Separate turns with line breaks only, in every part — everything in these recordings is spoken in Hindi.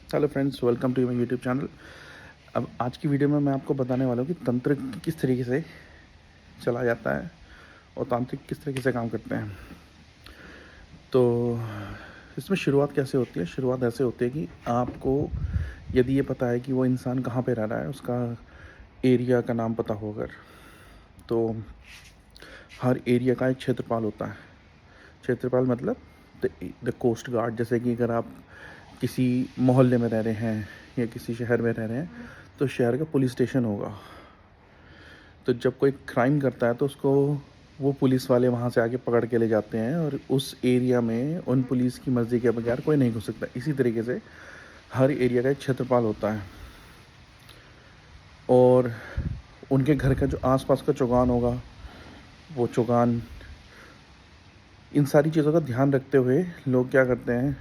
Hello friends, welcome to my YouTube channel. अब आज की वीडियो में मैं आपको बताने वाला हूँ कि तंत्र किस तरीके से चला जाता है और तांत्रिक किस तरीके से काम करते हैं। तो इसमें शुरुआत कैसे होती है? शुरुआत ऐसे होती है कि आपको यदि ये पता है कि वो इंसान कहाँ पे रह रहा है, उसका एरिया का नाम पता हो अगर, तो हर एरिया का एक क्षेत्रपाल होता है। क्षेत्रपाल मतलब द कोस्ट गार्ड। जैसे कि अगर आप किसी मोहल्ले में रह रहे हैं या किसी शहर में रह रहे हैं तो शहर का पुलिस स्टेशन होगा। तो जब कोई क्राइम करता है तो उसको वो पुलिस वाले वहाँ से आके पकड़ के ले जाते हैं और उस एरिया में उन पुलिस की मर्ज़ी के बगैर कोई नहीं घुस सकता। इसी तरीके से हर एरिया का एक क्षेत्रपाल होता है और उनके घर का जो आसपास का चौगान होगा, वो चौगान, इन सारी चीज़ों का ध्यान रखते हुए लोग क्या करते हैं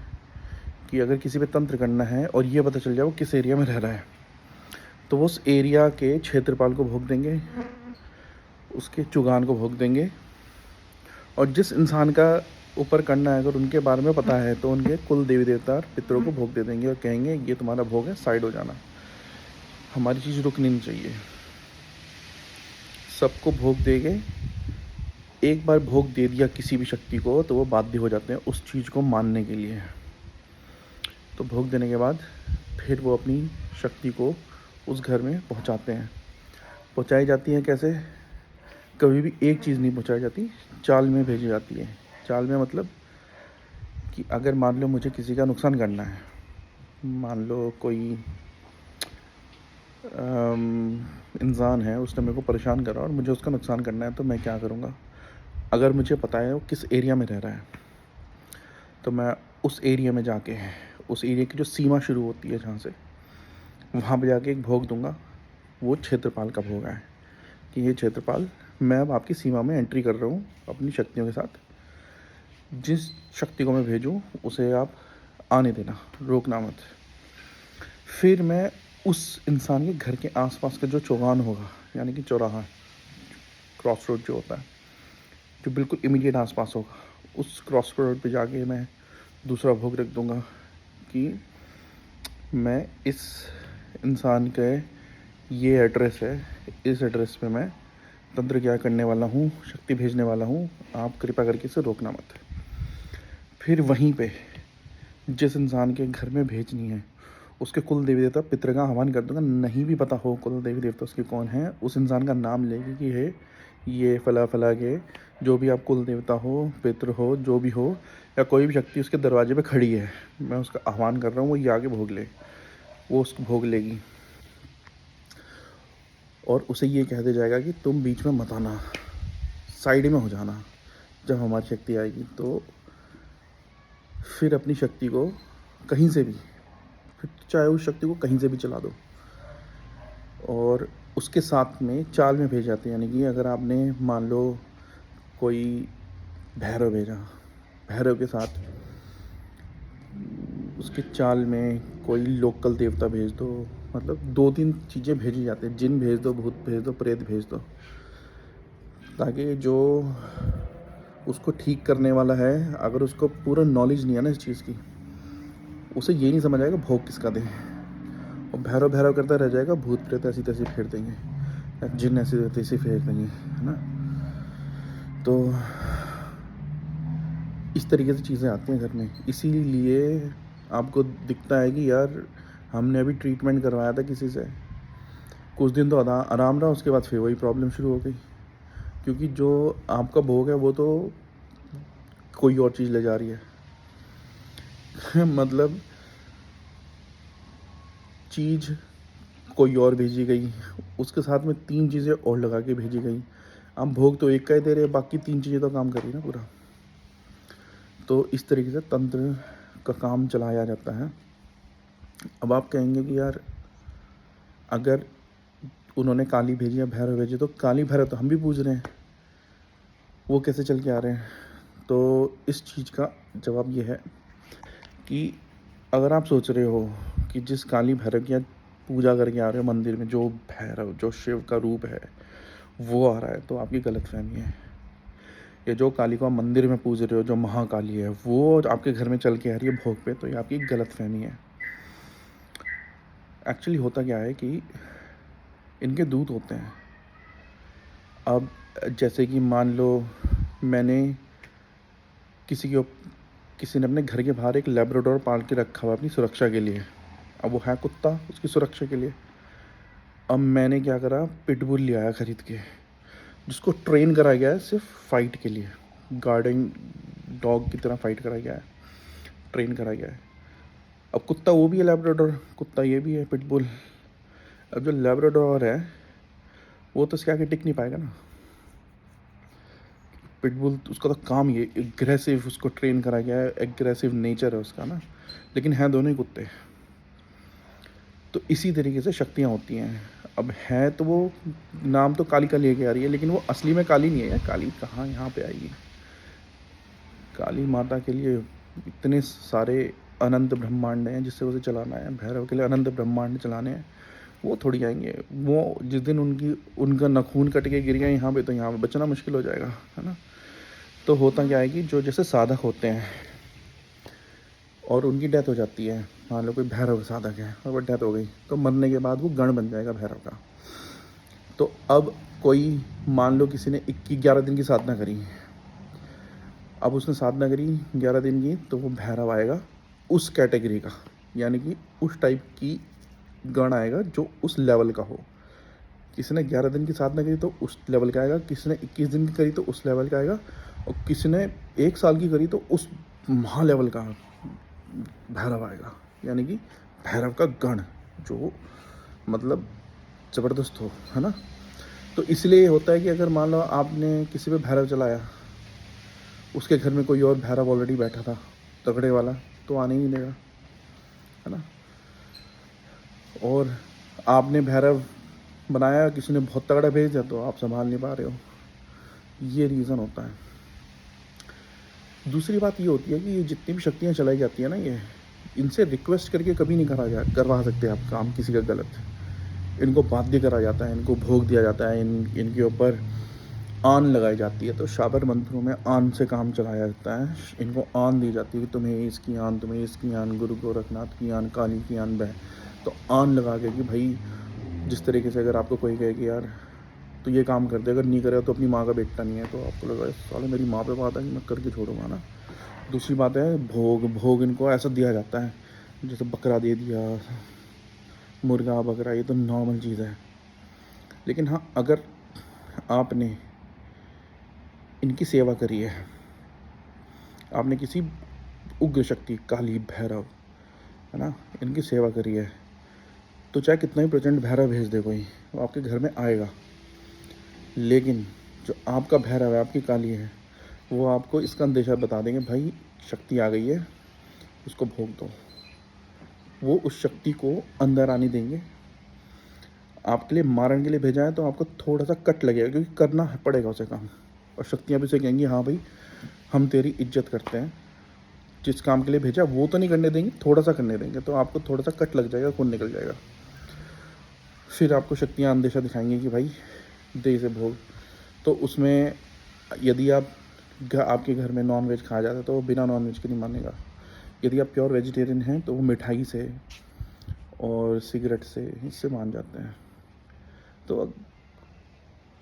कि अगर किसी पे तंत्र करना है और ये पता चल जाए वो किस एरिया में रह रहा है, तो वो उस एरिया के क्षेत्रपाल को भोग देंगे, उसके चुगान को भोग देंगे। और जिस इंसान का ऊपर करना है अगर उनके बारे में पता है तो उनके कुल देवी देवता और पितरों को भोग दे देंगे और कहेंगे ये तुम्हारा भोग है, साइड हो जाना, हमारी चीज़ रुकनी नहीं चाहिए। सबको भोग देंगे। एक बार भोग दे दिया किसी भी शक्ति को तो वो बाध्य हो जाते हैं उस चीज़ को मानने के लिए। तो भोग देने के बाद फिर वो अपनी शक्ति को उस घर में पहुंचाते हैं। पहुंचाई जाती है कैसे? कभी भी एक चीज़ नहीं पहुंचाई जाती, चाल में भेजी जाती है। चाल में मतलब कि अगर मान लो मुझे किसी का नुकसान करना है, मान लो कोई इंसान है, उसने मेरे को परेशान करा और मुझे उसका नुकसान करना है, तो मैं क्या करूँगा? अगर मुझे पता है वो किस एरिया में रह रहा है तो मैं उस एरिया में जाके, उस एरिया की जो सीमा शुरू होती है जहाँ से, वहाँ पे जाके एक भोग दूंगा। वो क्षेत्रपाल का भोग है कि ये क्षेत्रपाल, मैं अब आपकी सीमा में एंट्री कर रहा हूँ अपनी शक्तियों के साथ। जिस शक्ति को मैं भेजूँ उसे आप आने देना, रोकना मत। फिर मैं उस इंसान के घर के आसपास का जो चौगान होगा, यानी कि चौराहा, क्रॉस रोड जो होता है, जो बिल्कुल इमीडिएट आसपास होगा, उस क्रॉस रोड पे जाके मैं दूसरा भोग रख दूंगा कि मैं इस इंसान के, ये एड्रेस है, इस एड्रेस पे मैं तंत्र क्या करने वाला हूँ, शक्ति भेजने वाला हूँ, आप कृपा करके इसे रोकना मत। फिर वहीं पे जिस इंसान के घर में भेजनी है उसके कुल देवी देवता पितर का आह्वान कर दूंगा। नहीं भी पता हो कुल देवी देवता उसके कौन है, उस इंसान का नाम लेके कि है ये फला फला के, जो भी आप कुल देवता हो, पितर हो, जो भी हो, या कोई भी शक्ति उसके दरवाजे पे खड़ी है, मैं उसका आह्वान कर रहा हूँ, वो ये आगे भोग ले। वो उसको भोग लेगी और उसे ये कह दिया जाएगा कि तुम बीच में मत आना, साइड में हो जाना। जब हमारी शक्ति आएगी तो फिर अपनी शक्ति को कहीं से भी, फिर चाहे उस शक्ति को कहीं से भी चला दो। और उसके साथ में चाल में भेज जाते हैं, यानी कि अगर आपने मान लो कोई भैरव भेजा, भैरव के साथ उसके चाल में कोई लोकल देवता भेज दो। मतलब दो तीन चीज़ें भेजी जाती हैं, जिन भेज दो, भूत भेज दो, प्रेत भेज दो, ताकि जो उसको ठीक करने वाला है, अगर उसको पूरा नॉलेज नहीं है ना इस चीज़ की, उसे ये नहीं समझ आएगा भोग किसका दें, और भैरव भैरव करता रह जाएगा, भूत प्रेत ऐसी तैसी फेर देंगे या जिन ऐसी तैसी फेर देंगे, है ना। तो इस तरीके से चीज़ें आती हैं घर में। इसीलिए आपको दिखता है कि यार हमने अभी ट्रीटमेंट करवाया था किसी से, कुछ दिन तो आराम रहा, उसके बाद फिर वही प्रॉब्लम शुरू हो गई। क्योंकि जो आपका भोग है वो तो कोई और चीज़ ले जा रही है मतलब चीज़ कोई और भेजी गई, उसके साथ में तीन चीज़ें और लगा के भेजी गई। आप भोग तो एक का ही दे रहे, बाकी तीन चीज़ें तो काम करी ना पूरा। तो इस तरीके से तंत्र का काम चलाया जाता है। अब आप कहेंगे कि यार अगर उन्होंने काली भेजी या भैरव भेजी, तो काली भैरव तो हम भी पूज रहे हैं, वो कैसे चल के आ रहे हैं? तो इस चीज़ का जवाब ये है कि अगर आप सोच रहे हो कि जिस काली भैरव की पूजा करके आ रहे हो मंदिर में, जो भैरव, जो शिव का रूप है, वो आ रहा है, तो आपकी गलतफहमी है। ये जो काली को आप मंदिर में पूज रहे हो, जो महाकाली है, वो आपके घर में चल के आ रही है भोग पे, तो ये आपकी गलतफहमी है। एक्चुअली होता क्या है कि इनके दूत होते हैं। अब जैसे कि मान लो मैंने किसी के किसी ने अपने घर के बाहर एक लैब्राडोर पाल के रखा हुआ अपनी सुरक्षा के लिए। अब वो है कुत्ता उसकी सुरक्षा के लिए। अब मैंने क्या करा, पिटबुल ले आया खरीद के, जिसको ट्रेन कराया गया है सिर्फ फाइट के लिए, गार्डिंग डॉग की तरह फाइट कराया गया है, ट्रेन कराया गया है। अब कुत्ता वो भी है लैब्राडोर, कुत्ता ये भी है पिटबुल। अब जो लैब्राडोर है वो तो इसके आगे टिक नहीं पाएगा ना। पिटबुल उसका तो काम ये एग्रेसिव, उसको ट्रेन करा गया है, एग्रेसिव नेचर है उसका ना, लेकिन हैं दोनों ही कुत्ते। तो इसी तरीके से शक्तियाँ होती हैं। अब है तो वो नाम तो काली का लेके आ रही है, लेकिन वो असली में काली नहीं है यार। काली कहाँ यहाँ पे आएगी? काली माता के लिए इतने सारे अनंत ब्रह्मांड हैं जिससे उसे चलाना है। भैरव के लिए अनंत ब्रह्मांड चलाने हैं, वो थोड़ी आएंगे। वो जिस दिन उनका नखून कट के गिर गया यहाँ पे, तो यहाँ पे बचना मुश्किल हो जाएगा, है ना। तो होता क्या है कि जो जैसे साधक होते हैं और उनकी डेथ हो जाती है, मान लो कोई भैरव साधक है और वो डेथ हो गई, तो मरने के बाद वो गण बन जाएगा भैरव का। तो अब कोई मान लो किसी ने 11 दिन की साधना करी, अब उसने साधना करी 11 दिन की, तो वो भैरव आएगा उस कैटेगरी का, यानी कि उस टाइप की गण आएगा जो उस लेवल का हो। किसी ने 11 दिन की साधना करी तो उस लेवल का आएगा, किसी ने 21 दिन की करी तो उस लेवल का आएगा, और किसी ने 1 साल की करी तो उस महा लेवल का भैरव आएगा, यानी कि भैरव का गण जो मतलब ज़बरदस्त हो, है ना। तो इसलिए होता है कि अगर मान लो आपने किसी पे भैरव चलाया, उसके घर में कोई और भैरव ऑलरेडी बैठा था तगड़े वाला, तो आने ही नहीं देगा, है ना। और आपने भैरव बनाया, किसी ने बहुत तगड़ा भेज दिया, तो आप संभाल नहीं पा रहे हो। ये रीज़न होता है। दूसरी बात ये होती है कि ये जितनी भी शक्तियाँ चलाई जाती है ना, ये इनसे रिक्वेस्ट करके कभी नहीं करवा सकते आप काम किसी का गलत। इनको बाध्य करा जाता है, इनको भोग दिया जाता है, इनके ऊपर आन लगाई जाती है। तो शाबर मंत्रों में आन से काम चलाया जाता है। इनको आन दी जाती है कि तुम्हें इसकी आन, तुम्हें इसकी आन, गुरु गोरखनाथ की आन, काली की आन बह। तो आन लगा के कि भाई जिस तरीके से अगर आपको कोई कहे कि यार तो ये काम कर दे, अगर नहीं करे तो अपनी माँ का बेटा नहीं है, तो आपको लगा साले मेरी माँ पे बात है कि मैं करके छोड़ूंगा ना। दूसरी बात है भोग इनको ऐसा दिया जाता है जैसे बकरा दे दिया, मुर्गा बकरा, ये तो नॉर्मल चीज़ है। लेकिन हाँ, अगर आपने इनकी सेवा करी है, आपने किसी उग्र शक्ति काली भैरव, है ना, इनकी सेवा करी है, तो चाहे कितना ही प्रचंड भैरव भेज दे कोई, वो आपके घर में आएगा। लेकिन जो आपका भैरव है, आपकी काली है, वो आपको इसका अंदेशा बता देंगे, भाई शक्ति आ गई है, उसको भोग दो। वो उस शक्ति को अंदर आने देंगे। आपके लिए मारने के लिए भेजा है तो आपको थोड़ा सा कट लगेगा, क्योंकि करना पड़ेगा उसे काम। और शक्तियाँ भी उसे कहेंगी हाँ भाई हम तेरी इज्जत करते हैं, जिस काम के लिए भेजा वो तो नहीं करने देंगे, थोड़ा सा करने देंगे, तो आपको थोड़ा सा कट लग जाएगा, खून निकल जाएगा। फिर आपको शक्तियाँ अंदेशा दिखाएंगी कि भाई दे इसे भोग। तो उसमें यदि आपके घर में नॉन वेज खाया जाता है तो वो बिना नॉन वेज के नहीं मानेगा। यदि आप प्योर वेजिटेरियन हैं तो वो मिठाई से और सिगरेट से इससे मान जाते हैं। तो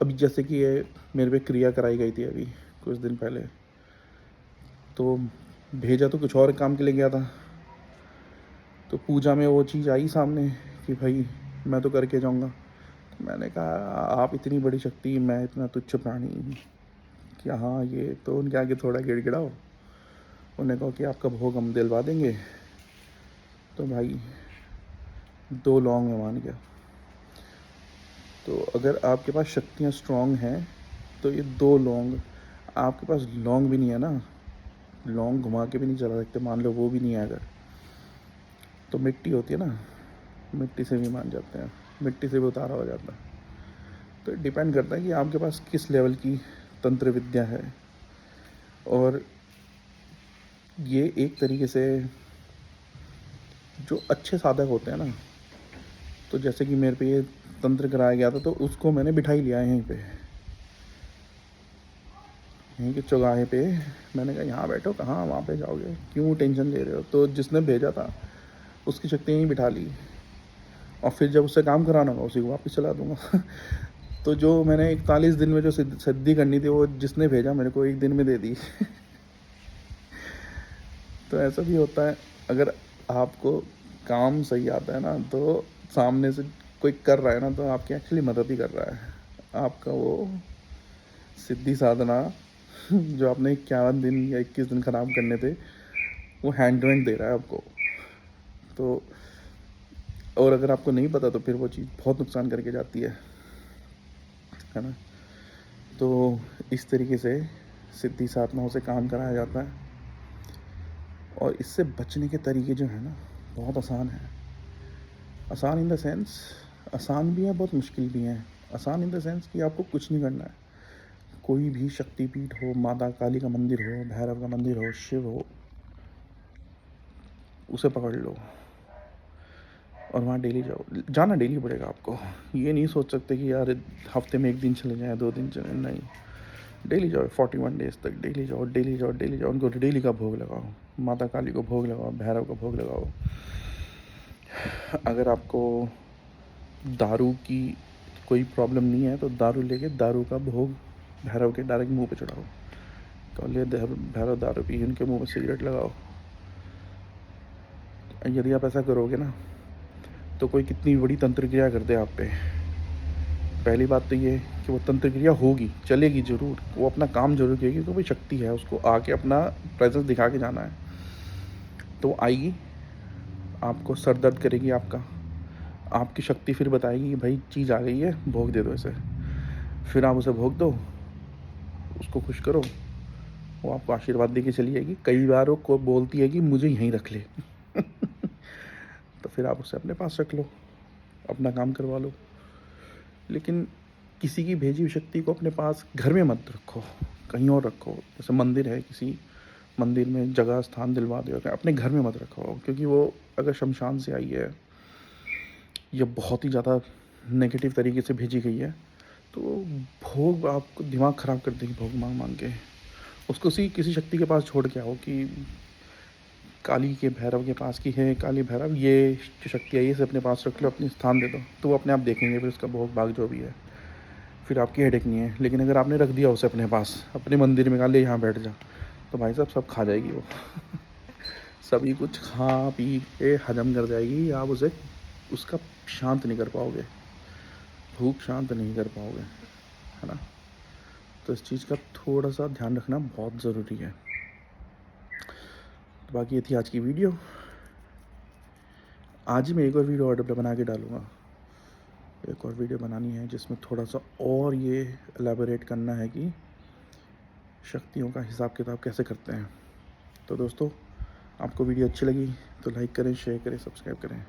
अभी जैसे कि ये मेरे पे क्रिया कराई गई थी अभी कुछ दिन पहले, तो भेजा तो कुछ और काम के लिए गया था, तो पूजा में वो चीज़ आई सामने कि भाई मैं तो करके जाऊंगा। तो मैंने कहा आप इतनी बड़ी शक्ति, मैं इतना तुच्छ प्राणी, कि हाँ ये तो उनके आगे थोड़ा गिड़गिड़ाओ। उन्होंने कहा कि आपका भोग हम दिलवा देंगे। तो भाई 2 लौंग में मान गया। तो अगर आपके पास शक्तियाँ स्ट्रॉन्ग हैं तो ये 2 लौंग, आपके पास लौंग भी नहीं है ना, लौंग घुमा के भी नहीं चला सकते, मान लो वो भी नहीं है अगर, तो मिट्टी होती है ना, मिट्टी से भी मान जाते हैं, मिट्टी से भी उतारा हो जाता है। तो डिपेंड करता है कि आपके पास किस लेवल की तंत्र विद्या है। और ये एक तरीके से जो अच्छे साधक होते हैं ना, तो जैसे कि मेरे पे ये तंत्र कराया गया था, तो उसको मैंने बिठा ही लिया है यहीं के चौगाहे पे। मैंने कहा यहाँ बैठो, कहाँ वहाँ पे जाओगे, क्यों टेंशन ले रहे हो। तो जिसने भेजा था उसकी शक्ति यहीं बिठा ली, और फिर जब उससे काम कराना होगा उसी को वापस चला दूँगा। तो जो मैंने 41 दिन में जो सिद्धि करनी थी वो जिसने भेजा मेरे को 1 दिन में दे दी। तो ऐसा भी होता है, अगर आपको काम सही आता है ना तो सामने से कोई कर रहा है ना तो आपकी एक्चुअली मदद ही कर रहा है। आपका वो सिद्धि साधना जो आपने 51 दिन या 21 दिन ख़राब करने थे वो हैंड टू हैंड दे रहा है आपको। तो और अगर आपको नहीं पता तो फिर वो चीज़ बहुत नुकसान करके जाती है ना। तो इस तरीके से सिद्धि साधनाओं से काम कराया जाता है और इससे बचने के तरीके जो है ना बहुत आसान है। आसान इन द सेंस, आसान भी है बहुत मुश्किल भी है। आसान इन द सेंस कि आपको कुछ नहीं करना है। कोई भी शक्तिपीठ हो, माता काली का मंदिर हो, भैरव का मंदिर हो, शिव हो, उसे पकड़ लो और वहाँ डेली जाओ। जाना डेली पड़ेगा आपको। ये नहीं सोच सकते कि यार हफ्ते में 1 दिन चले जाएँ, 2 दिन चले, नहीं। डेली जाओ 41 डेज़ तक, डेली जाओ, डेली जाओ, डेली जाओ। उनको डेली का भोग लगाओ, माता काली को भोग लगाओ, भैरव का भोग लगाओ। अगर आपको दारू की कोई प्रॉब्लम नहीं है तो दारू लेके दारू का भोग भैरव के डायरेक्ट मुंह पे चढ़ाओ। तो ले भैरव दारू पी, उनके मुंह में सिगरेट लगाओ। यदि आप ऐसा करोगे ना तो कोई कितनी बड़ी तंत्र क्रिया कर दे आप पे, पहली बात तो ये कि वो तंत्र क्रिया होगी, चलेगी ज़रूर, वो अपना काम ज़रूर करेगी क्योंकि कोई शक्ति है, उसको आके अपना प्रेजेंस दिखा के जाना है। तो वो आएगी, आपको सर दर्द करेगी आपका, आपकी शक्ति फिर बताएगी कि भाई चीज़ आ गई है, भोग दे दो इसे। फिर आप उसे भोग दो, उसको खुश करो, वो आपको आशीर्वाद दे के चली जाएगी। कई बार वो को बोलती है कि मुझे यहीं रख ले। तो फिर आप उसे अपने पास रख लो, अपना काम करवा लो। लेकिन किसी की भेजी हुई शक्ति को अपने पास घर में मत रखो, कहीं और रखो। जैसे मंदिर है, किसी मंदिर में जगह स्थान दिलवा दो, अपने घर में मत रखो, क्योंकि वो अगर शमशान से आई है या बहुत ही ज़्यादा नेगेटिव तरीके से भेजी गई है तो भोग आपको दिमाग ख़राब कर देगी। भोग मांग मांग के उसको किसी शक्ति के पास छोड़ के आओ कि काली के भैरव के पास की है, काली भैरव ये जो शक्ति आई है इसे अपने पास रख लो, अपनी स्थान दे दो, तो वो अपने आप देखेंगे फिर उसका भोग भाग जो भी है। फिर आपकी हेडेक नहीं है। लेकिन अगर आपने रख दिया उसे अपने पास, अपने मंदिर में, कहा ले यहाँ बैठ जा, तो भाई साहब सब खा जाएगी वो। सभी कुछ खा पी के हजम कर जाएगी, आप उसे उसका शांत नहीं कर पाओगे, भूख शांत नहीं कर पाओगे, है ना। तो इस चीज़ का थोड़ा सा ध्यान रखना बहुत ज़रूरी है। तो बाकी ये थी आज की वीडियो। आज ही मैं एक और वीडियो ऑर्डर बना के डालूँगा। एक और वीडियो बनानी है जिसमें थोड़ा सा और ये एलैबोरेट करना है कि शक्तियों का हिसाब किताब कैसे करते हैं। तो दोस्तों, आपको वीडियो अच्छी लगी तो लाइक करें, शेयर करें, सब्सक्राइब करें।